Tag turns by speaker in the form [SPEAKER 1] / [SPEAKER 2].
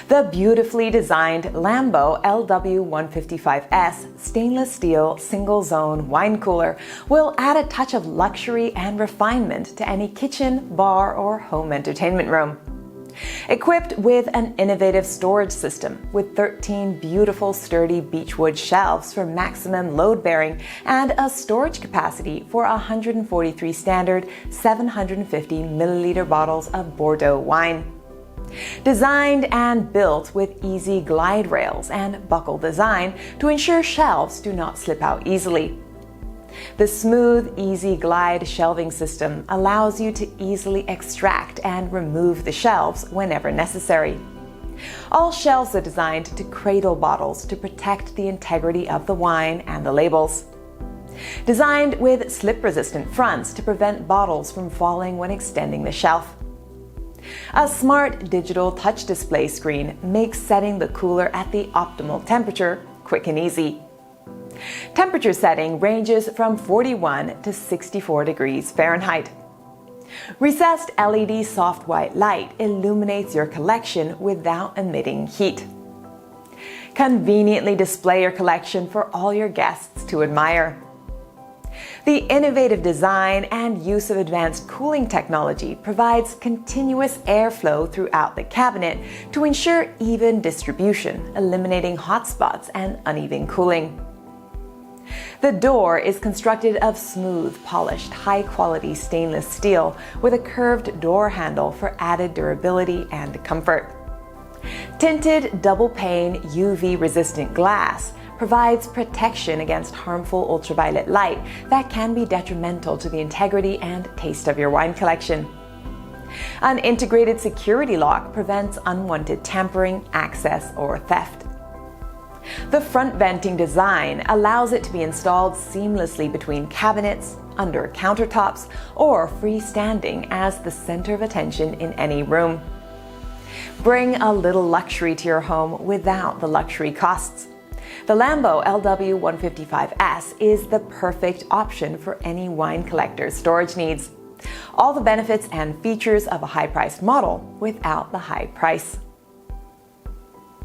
[SPEAKER 1] The beautifully designed Lanbo LW155S stainless steel single-zone wine cooler will add a touch of luxury and refinement to any kitchen, bar, or home entertainment room. Equipped with an innovative storage system with 13 beautiful sturdy beechwood shelves for maximum load bearing and a storage capacity for 143 standard 750 milliliter bottles of Bordeaux wine. Designed and built with easy glide rails and buckle design to ensure shelves do not slip out easily. The smooth, easy glide shelving system allows you to easily extract and remove the shelves whenever necessary. All shelves are designed to cradle bottles to protect the integrity of the wine and the labels. Designed with slip-resistant fronts to prevent bottles from falling when extending the shelf. A smart digital touch display screen makes setting the cooler at the optimal temperature quick and easy. Temperature setting ranges from 41 to 64 degrees Fahrenheit. Recessed LED soft white light illuminates your collection without emitting heat. Conveniently display your collection for all your guests to admire. The innovative design and use of advanced cooling technology provides continuous airflow throughout the cabinet to ensure even distribution, eliminating hot spots and uneven cooling. The door is constructed of smooth, polished, high-quality stainless steel with a curved door handle for added durability and comfort. Tinted double-pane UV-resistant glass provides protection against harmful ultraviolet light that can be detrimental to the integrity and taste of your wine collection. An integrated security lock prevents unwanted tampering, access, or theft. The front venting design allows it to be installed seamlessly between cabinets, under countertops, or freestanding as the center of attention in any room. Bring a little luxury to your home without the luxury costs. The Lanbo LW155S is the perfect option for any wine collector's storage needs. All the benefits and features of a high-priced model without the high price.